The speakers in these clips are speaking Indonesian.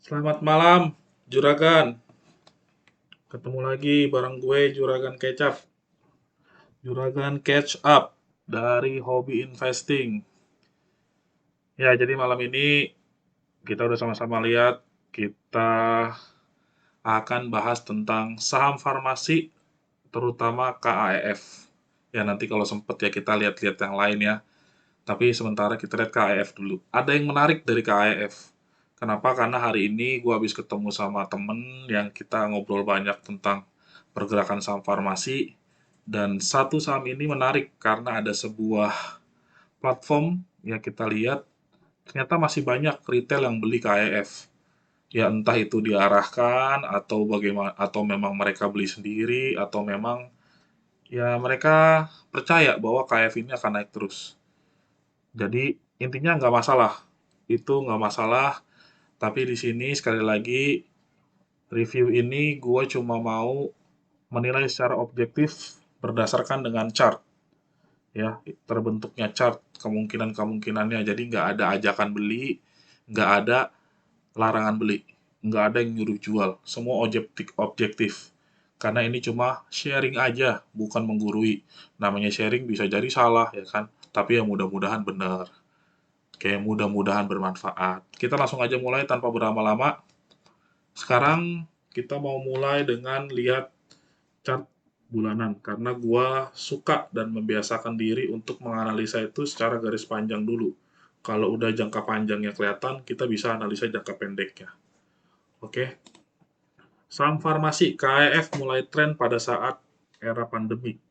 Selamat malam, Juragan. Ketemu lagi bareng gue, Juragan Kecap. Juragan Catch Up dari Hobi Investing. Ya, jadi malam ini kita udah sama-sama lihat, kita akan bahas tentang saham farmasi, terutama KAEF. Ya, nanti kalau sempet ya kita lihat-lihat yang lain ya. Tapi sementara kita lihat KAEF dulu. Ada yang menarik dari KAEF. Kenapa? Karena hari ini gue habis ketemu sama temen yang kita ngobrol banyak tentang pergerakan saham farmasi. Dan satu saham ini menarik karena ada sebuah platform yang kita lihat ternyata masih banyak retail yang beli KAEF. Ya entah itu diarahkan atau bagaimana atau memang mereka beli sendiri atau memang ya mereka percaya bahwa KAEF ini akan naik terus. Jadi intinya nggak masalah, itu nggak masalah. Tapi di sini sekali lagi review ini gue cuma mau menilai secara objektif berdasarkan dengan chart, ya terbentuknya chart kemungkinan-kemungkinannya. Jadi nggak ada ajakan beli, nggak ada larangan beli, nggak ada yang nyuruh jual. Semua objektif objektif. Karena ini cuma sharing aja, bukan menggurui. Namanya sharing bisa jadi salah ya kan. Tapi ya mudah-mudahan benar. Kayak mudah-mudahan bermanfaat. Kita langsung aja mulai tanpa berlama-lama. Sekarang kita mau mulai dengan lihat chart bulanan karena gua suka dan membiasakan diri untuk menganalisa itu secara garis panjang dulu. Kalau udah jangka panjangnya kelihatan, kita bisa analisa jangka pendeknya. Oke. Saham farmasi KEF mulai tren pada saat era pandemi.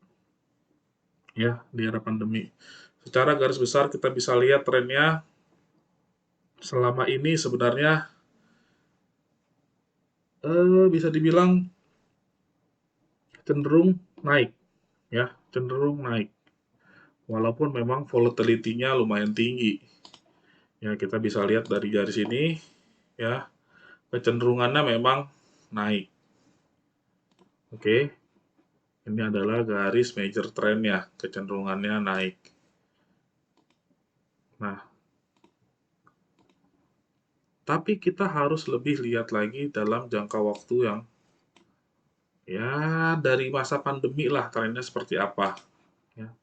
Ya, di era pandemi. Secara garis besar kita bisa lihat trennya selama ini sebenarnya bisa dibilang cenderung naik, ya, cenderung naik. Walaupun memang volatility-nya lumayan tinggi. Ya, kita bisa lihat dari garis ini, ya, kecenderungannya memang naik. Oke, ini adalah garis major trend ya, kecenderungannya naik. Nah, tapi kita harus lebih lihat lagi dalam jangka waktu yang ya dari masa pandemi lah trennya seperti apa. Ya,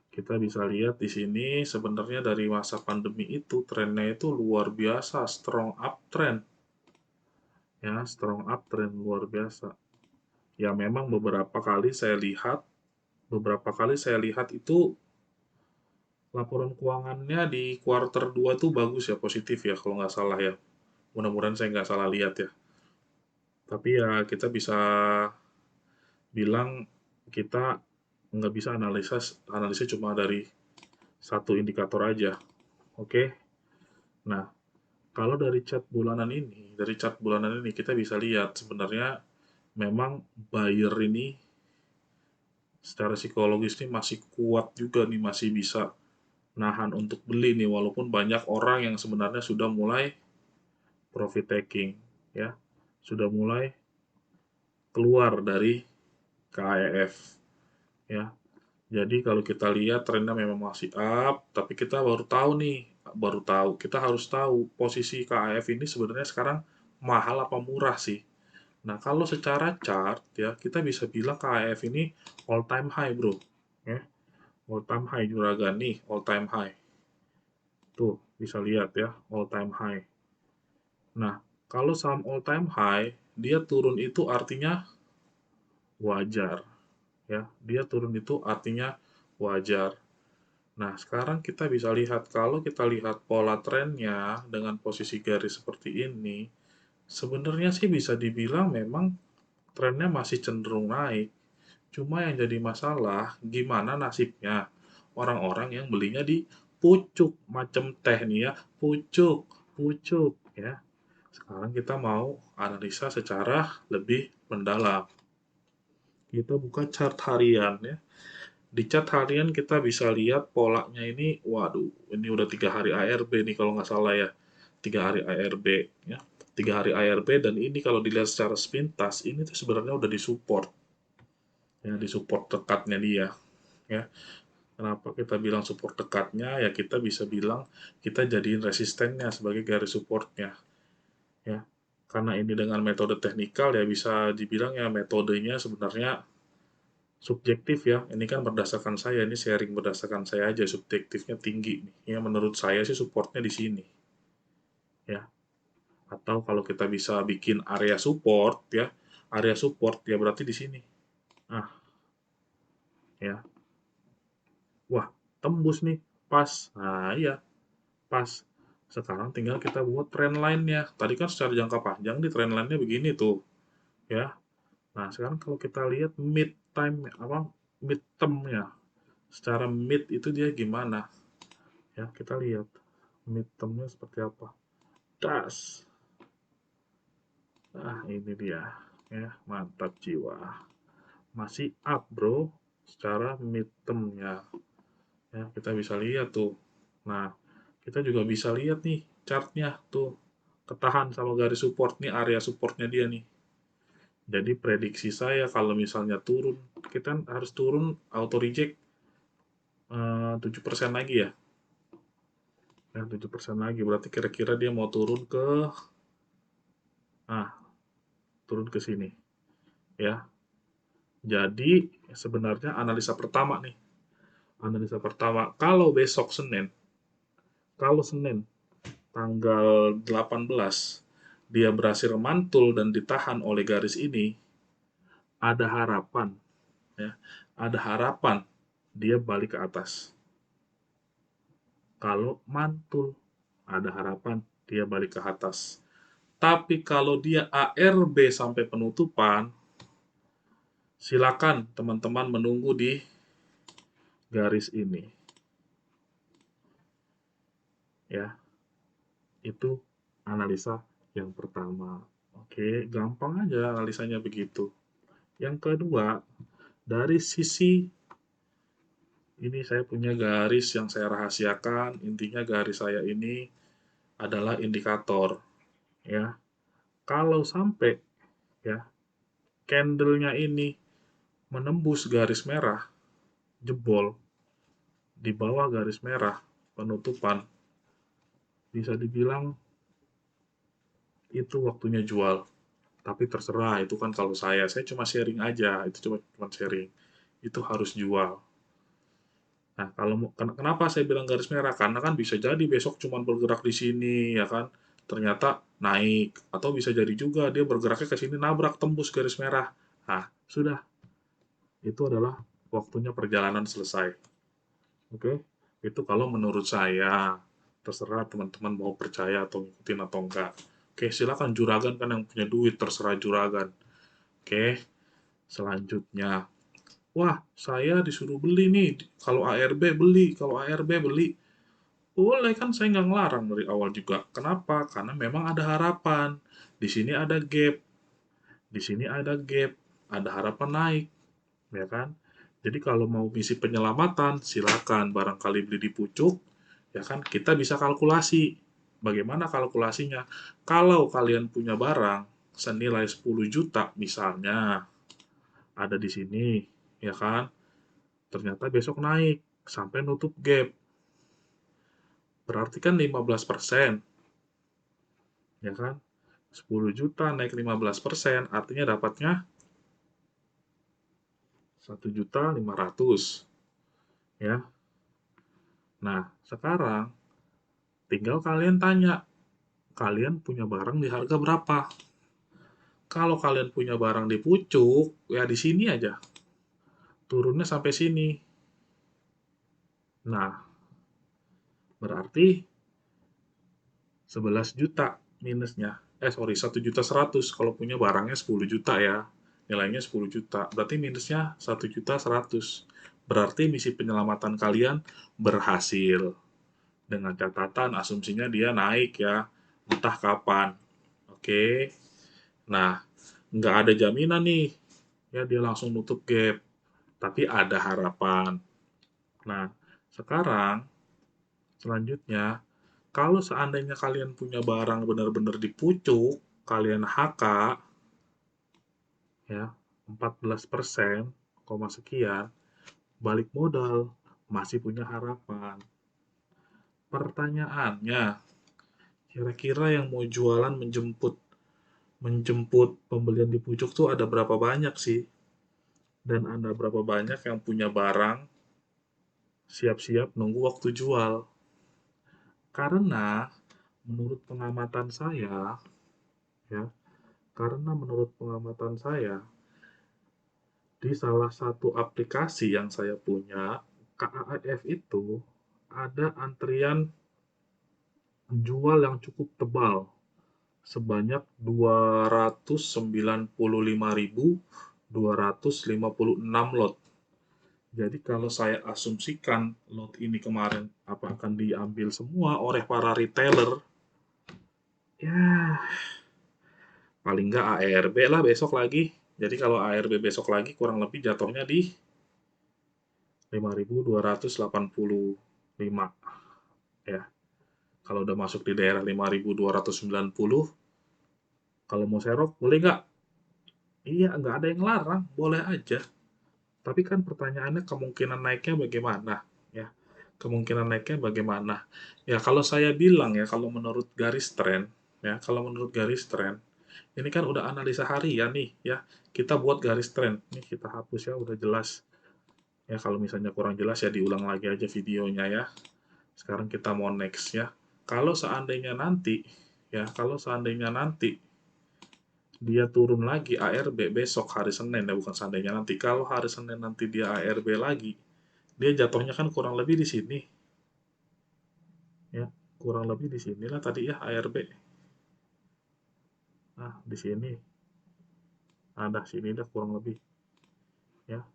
kita bisa lihat di sini sebenarnya dari masa pandemi itu trennya itu luar biasa, strong uptrend. Ya, strong uptrend luar biasa. Ya memang beberapa kali saya lihat itu laporan keuangannya di kuarter 2 tuh bagus ya, positif ya kalau nggak salah ya. Mudah-mudahan saya nggak salah lihat ya. Tapi ya kita bisa bilang kita nggak bisa analisa cuma dari satu indikator aja. Oke. Nah, kalau dari chart bulanan ini kita bisa lihat sebenarnya memang buyer ini secara psikologis nih masih kuat juga nih, masih bisa nahan untuk beli nih walaupun banyak orang yang sebenarnya sudah mulai profit taking ya, sudah mulai keluar dari KAEF ya. Jadi kalau kita lihat trennya memang masih up, tapi kita kita harus tahu posisi KAEF ini sebenarnya sekarang mahal apa murah sih. Nah, kalau secara chart ya, kita bisa bilang KAEF ini all time high, Bro. Ya, all time high Juragan nih, all time high. Tuh, bisa lihat ya, all time high. Nah, kalau saham all time high, dia turun itu artinya wajar, ya. Dia turun itu artinya wajar. Nah, sekarang kita bisa lihat, kalau kita lihat pola trennya dengan posisi garis seperti ini, sebenarnya sih bisa dibilang memang trennya masih cenderung naik. Cuma yang jadi masalah, gimana nasibnya orang-orang yang belinya di pucuk, macam teh nih ya, pucuk, pucuk ya. Sekarang kita mau analisa secara lebih mendalam. Kita buka chart harian ya. Di chart harian kita bisa lihat polanya ini, waduh, ini udah 3 hari ARB nih kalau nggak salah ya. 3 hari ARB ya. 3 hari ARB dan ini kalau dilihat secara sepintas, ini tuh sebenarnya udah disupport. Ya, disupport dekatnya dia. Ya, kenapa kita bilang support dekatnya? Ya kita bisa bilang kita jadiin resistennya sebagai garis supportnya. Ya, Karena ini dengan metode teknikal ya bisa dibilang ya metodenya sebenarnya subjektif ya. Ini kan berdasarkan saya, ini sharing berdasarkan saya aja, subjektifnya tinggi nih. Ya menurut saya sih supportnya di sini ya. Atau kalau kita bisa bikin area support ya, area support ya berarti di sini. Ah, ya. Wah, tembus nih. Pas. Nah, iya, pas. Sekarang tinggal kita buat trend line-nya. Tadi kan secara jangka panjang di trend line-nya begini tuh, ya. Nah, sekarang kalau kita lihat mid time apa mid term-nya. Secara mid itu dia gimana? Ya, kita lihat mid term-nya seperti apa. Das. Nah, ini dia. Ya, mantap jiwa. Masih up, Bro. Secara mid term-nya. Ya, kita bisa lihat tuh. Nah, kita juga bisa lihat nih chartnya tuh. Ketahan sama garis support nih, area supportnya dia nih. Jadi prediksi saya kalau misalnya turun, kita harus turun auto reject 7% lagi ya. Ya, 7% lagi. Berarti kira-kira dia mau turun ke ah, turun ke sini ya. Jadi sebenarnya analisa pertama nih. Analisa pertama, kalau Senin tanggal 18 dia berhasil mantul dan ditahan oleh garis ini, ada harapan ya. Ada harapan dia balik ke atas. Kalau mantul, ada harapan dia balik ke atas. Tapi kalau dia ARB sampai penutupan, silakan teman-teman menunggu di garis ini. Ya, itu analisa yang pertama. Oke, gampang aja analisanya begitu. Yang kedua, dari sisi ini saya punya garis yang saya rahasiakan. Intinya garis saya ini adalah indikator, ya. Kalau sampai ya candlenya ini menembus garis merah, jebol di bawah garis merah penutupan, bisa dibilang itu waktunya jual. Tapi terserah, itu kan kalau saya cuma sharing aja, itu cuma sharing. Itu harus jual. Nah, kalau kenapa saya bilang garis merah? Karena kan bisa jadi besok cuma bergerak di sini, ya kan? Ternyata naik, atau bisa jadi juga dia bergeraknya ke sini nabrak tembus garis merah. Nah, sudah, itu adalah waktunya perjalanan selesai. Oke, itu kalau menurut saya. Terserah teman-teman mau percaya atau ngikutin atau enggak. Oke, silakan juragan kan yang punya duit, terserah juragan. Oke, selanjutnya. Wah, saya disuruh beli nih. Kalau ARB beli, kalau ARB beli. Boleh kan saya nggak ngelarang dari awal juga. Kenapa? Karena memang ada harapan. Di sini ada gap. Di sini ada gap. Ada harapan naik. Ya kan? Jadi kalau mau misi penyelamatan, silakan. Barangkali beli di pucuk, ya kan? Kita bisa kalkulasi. Bagaimana kalkulasinya? Kalau kalian punya barang senilai 10 juta misalnya, ada di sini, ya kan? Ternyata besok naik sampai nutup gap. Berarti kan 15%, ya kan? 10 juta naik 15%, artinya dapatnya 1.500.000, ya. Nah, sekarang tinggal kalian tanya, kalian punya barang di harga berapa? Kalau kalian punya barang di pucuk, ya di sini aja. Turunnya sampai sini. Nah, berarti 11 juta minusnya. Sorry, 1.100.000 kalau punya barangnya 10 juta ya. Nilainya 10 juta. Berarti minusnya 1.100.000. Berarti misi penyelamatan kalian berhasil. Dengan catatan asumsinya dia naik ya. Entah kapan. Oke. Nah, nggak ada jaminan nih. Ya, dia langsung nutup gap. Tapi ada harapan. Nah, sekarang selanjutnya, kalau seandainya kalian punya barang benar-benar di pucuk, kalian HK, ya, 14%, koma sekian, balik modal, masih punya harapan. Pertanyaannya, kira-kira yang mau jualan menjemput menjemput pembelian di pucuk tuh ada berapa banyak sih, dan ada berapa banyak yang punya barang siap-siap nunggu waktu jual. Karena menurut pengamatan saya, ya, karena menurut pengamatan saya, di salah satu aplikasi yang saya punya, KAIF itu ada antrian jual yang cukup tebal sebanyak 295.256 lot. Jadi kalau saya asumsikan lot ini kemarin apa akan diambil semua oleh para retailer, ya paling nggak ARB lah besok lagi. Jadi kalau ARB besok lagi kurang lebih jatuhnya di 5.285 ya. Kalau udah masuk di daerah 5.290, kalau mau serok boleh nggak? Iya, nggak ada yang larang, boleh aja. Tapi kan pertanyaannya kemungkinan naiknya bagaimana? Ya, kemungkinan naiknya bagaimana? Ya, kalau saya bilang ya, kalau menurut garis tren, ya, kalau menurut garis tren, ini kan udah analisa harian nih, ya. Kita buat garis tren. Ini kita hapus ya, udah jelas. Ya, kalau misalnya kurang jelas ya diulang lagi aja videonya ya. Sekarang kita mau next ya. Kalau seandainya nanti, ya, kalau seandainya nanti dia turun lagi ARB besok hari Senin ya, bukan seandainya nanti. Kalau hari Senin nanti dia ARB lagi, dia jatuhnya kan kurang lebih di sini ya, kurang lebih di sinilah tadi ya ARB. Nah, di sini ada sini dah kurang lebih ya.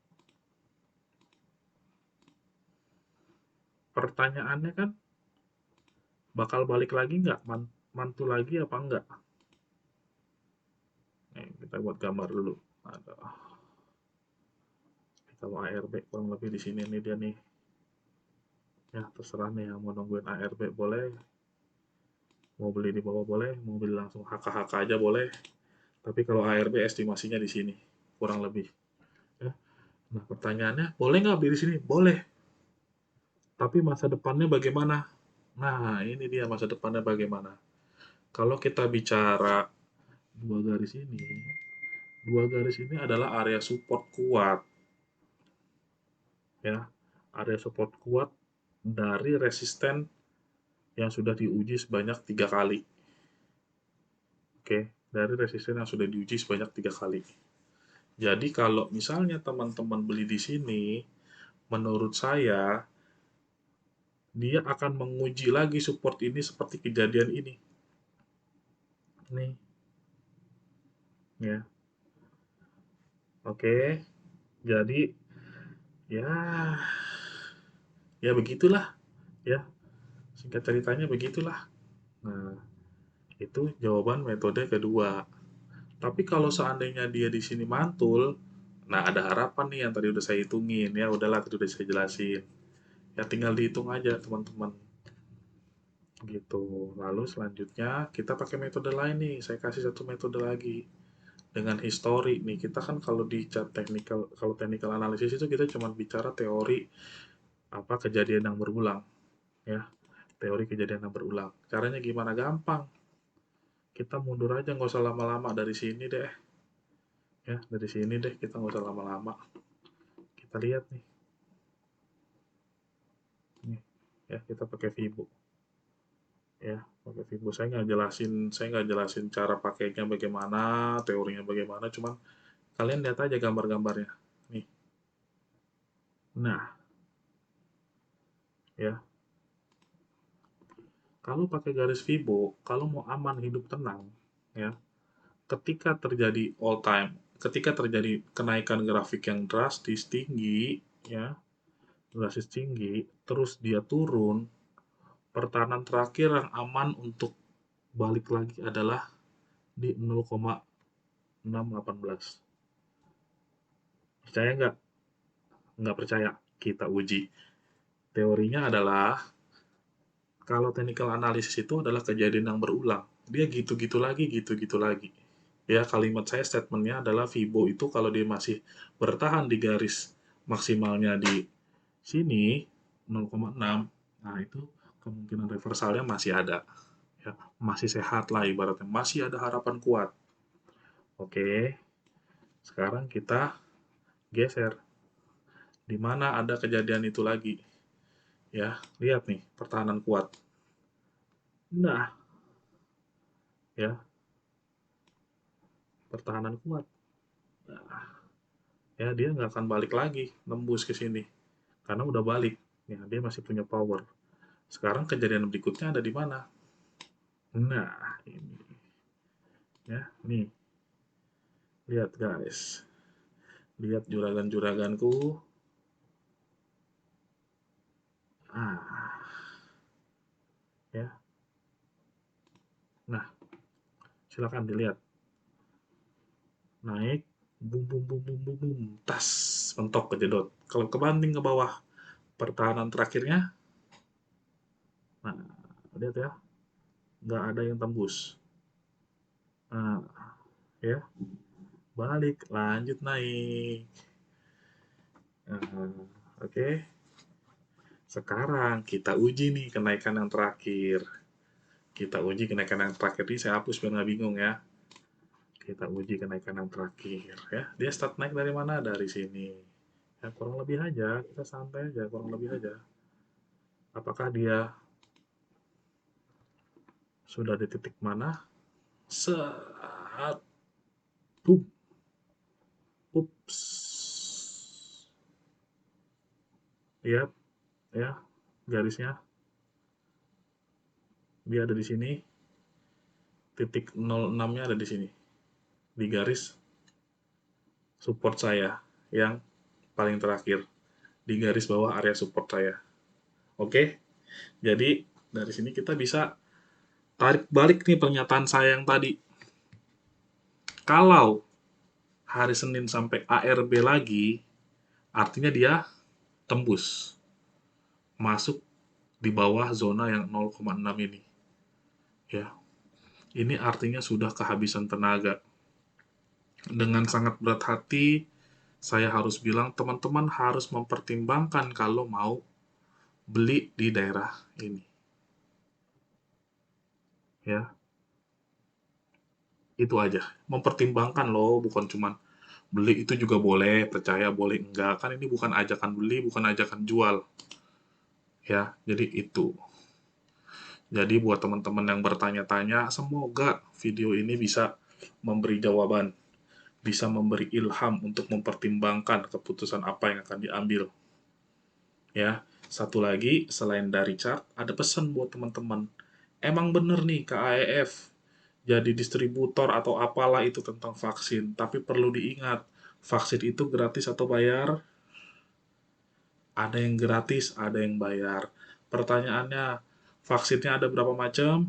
Pertanyaannya kan bakal balik lagi nggak, mantul lagi apa enggak? Nih, kita buat gambar dulu. Ada kalau ARB kurang lebih di sini nih dia nih. Ya, terserah nih yang mau nungguin ARB boleh, mau beli di bawah boleh, mau beli langsung HK-HK aja boleh. Tapi kalau ARB estimasinya di sini, kurang lebih. Ya. Nah, pertanyaannya, boleh nggak beli di sini? Boleh. Tapi masa depannya bagaimana? Nah, ini dia masa depannya bagaimana. Kalau kita bicara dua garis ini, dua garis ini adalah area support kuat. Ya, area support kuat dari resisten yang sudah diuji sebanyak 3 kali. Oke, dari resisten yang sudah diuji sebanyak 3 kali. Jadi kalau misalnya teman-teman beli di sini, menurut saya dia akan menguji lagi support ini seperti kejadian ini. Nih, ya. Oke. Jadi ya ya begitulah ya. Singkat ceritanya begitulah. Nah, itu jawaban metode kedua. Tapi kalau seandainya dia di sini mantul, nah ada harapan nih yang tadi udah saya hitungin ya, udahlah tadi udah saya jelasin. Ya tinggal dihitung aja teman-teman. Gitu. Lalu selanjutnya kita pakai metode lain nih. Saya kasih satu metode lagi dengan histori nih. Kita kan kalau di chat technical, kalau technical analysis itu kita cuma bicara teori apa kejadian yang berulang, ya. Teori kejadian yang berulang. Caranya gimana? Gampang. Kita mundur aja, nggak usah lama-lama dari sini deh. Ya, dari sini deh kita nggak usah lama-lama. Kita lihat nih. Nih, ya kita pakai Vibo. Ya, pakai Vibo. Saya nggak jelasin cara pakainya bagaimana, teorinya bagaimana, cuman kalian lihat aja gambar-gambarnya. Nih. Nah, ya. Kalau pakai garis Vibo, kalau mau aman hidup tenang, ya, ketika terjadi kenaikan grafik yang drastis tinggi, ya, drastis tinggi, terus dia turun, pertahanan terakhir yang aman untuk balik lagi adalah di 0,618. Percaya nggak? Nggak percaya? Kita uji. Teorinya adalah kalau technical analysis itu adalah kejadian yang berulang. Dia gitu-gitu lagi, gitu-gitu lagi. Ya, kalimat saya statementnya adalah Vibo itu kalau dia masih bertahan di garis maksimalnya di sini 0,6, nah itu kemungkinan reversalnya masih ada. Ya, masih sehat lah ibaratnya, masih ada harapan kuat. Oke, sekarang kita geser. Di mana ada kejadian itu lagi. Ya, lihat nih, pertahanan kuat. Nah, ya, pertahanan kuat. Nah, ya dia nggak akan balik lagi nembus ke sini. Karena udah balik. Ya, dia masih punya power. Sekarang kejadian berikutnya ada di mana? Nah, ini. Ya, nih. Lihat guys. Lihat juragan-juraganku. Ah, ya. Nah, silakan dilihat. Naik, bum bum bum bum bum bum, tas, mentok kejedot. Kalau kebanting ke bawah, pertahanan terakhirnya, nah, lihat ya, nggak ada yang tembus. Nah, ya, balik, lanjut naik. Nah, oke, sekarang kita uji nih kenaikan yang terakhir. Kita uji kenaikan yang terakhir ini, saya hapus biar nggak bingung ya. Kita uji kenaikan yang terakhir ya. Dia start naik dari mana? Dari sini. Ya, kurang lebih aja, kita santai aja, kurang lebih aja. Apakah dia sudah di titik mana? Saat boom, ups. Lihat ya, garisnya. Dia ada di sini. Titik 06-nya ada di sini. Di garis support saya yang paling terakhir. Di garis bawah area support saya. Oke? Jadi dari sini kita bisa tarik balik nih pernyataan saya yang tadi. Kalau hari Senin sampai ARB lagi, artinya dia tembus. Masuk di bawah zona yang 0,6 ini. Ya, ini artinya sudah kehabisan tenaga. Dengan sangat berat hati, saya harus bilang teman-teman harus mempertimbangkan kalau mau beli di daerah ini. Ya, itu aja. Mempertimbangkan loh, bukan cuman beli itu juga boleh, percaya boleh enggak. Kan ini bukan ajakan beli, bukan ajakan jual. Ya, jadi itu. Jadi buat teman-teman yang bertanya-tanya, semoga video ini bisa memberi jawaban, bisa memberi ilham untuk mempertimbangkan keputusan apa yang akan diambil. Ya, satu lagi selain dari chart, ada pesan buat teman-teman. Emang bener nih KAEF jadi distributor atau apalah itu tentang vaksin, tapi perlu diingat, vaksin itu gratis atau bayar? Ada yang gratis, ada yang bayar. Pertanyaannya, vaksinnya ada berapa macam?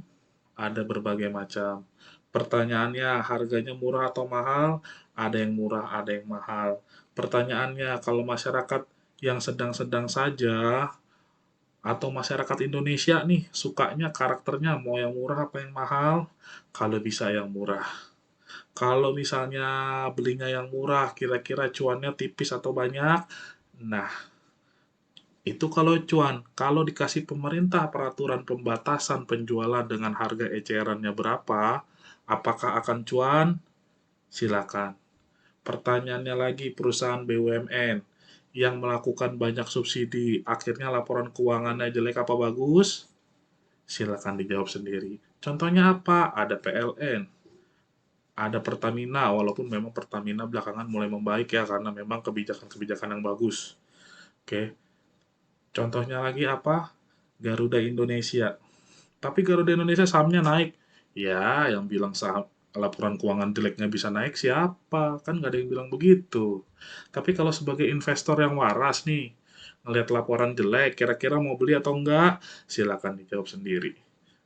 Ada berbagai macam. Pertanyaannya, harganya murah atau mahal? Ada yang murah, ada yang mahal. Pertanyaannya, kalau masyarakat yang sedang-sedang saja, atau masyarakat Indonesia nih, sukanya karakternya mau yang murah apa yang mahal? Kalau bisa yang murah. Kalau misalnya belinya yang murah, kira-kira cuannya tipis atau banyak? Nah, itu kalau cuan. Kalau dikasih pemerintah peraturan pembatasan penjualan dengan harga ecerannya berapa, apakah akan cuan? Silakan. Pertanyaannya lagi, perusahaan BUMN yang melakukan banyak subsidi, akhirnya laporan keuangannya jelek apa bagus? Silakan dijawab sendiri. Contohnya apa? Ada PLN, ada Pertamina, walaupun memang Pertamina belakangan mulai membaik ya, karena memang kebijakan-kebijakan yang bagus. Oke, contohnya lagi apa? Garuda Indonesia. Tapi Garuda Indonesia sahamnya naik. Ya, yang bilang saham laporan keuangan jeleknya bisa naik siapa? Kan nggak ada yang bilang begitu. Tapi kalau sebagai investor yang waras nih, ngelihat laporan jelek, kira-kira mau beli atau enggak? Silakan dijawab sendiri.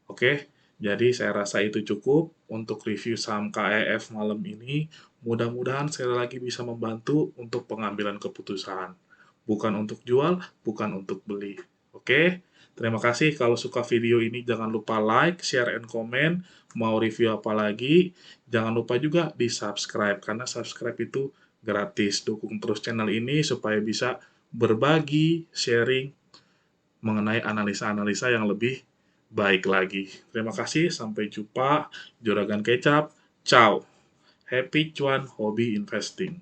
Oke, jadi saya rasa itu cukup untuk review saham KEF malam ini. Mudah-mudahan sekali lagi bisa membantu untuk pengambilan keputusan. Bukan untuk jual, bukan untuk beli. Oke, terima kasih. Kalau suka video ini jangan lupa like, share, and comment. Mau review apa lagi? Jangan lupa juga di subscribe, karena subscribe itu gratis. Dukung terus channel ini supaya bisa berbagi, sharing, mengenai analisa-analisa yang lebih baik lagi. Terima kasih, sampai jumpa. Juragan Kecap, ciao. Happy Cuan Hobi Investing.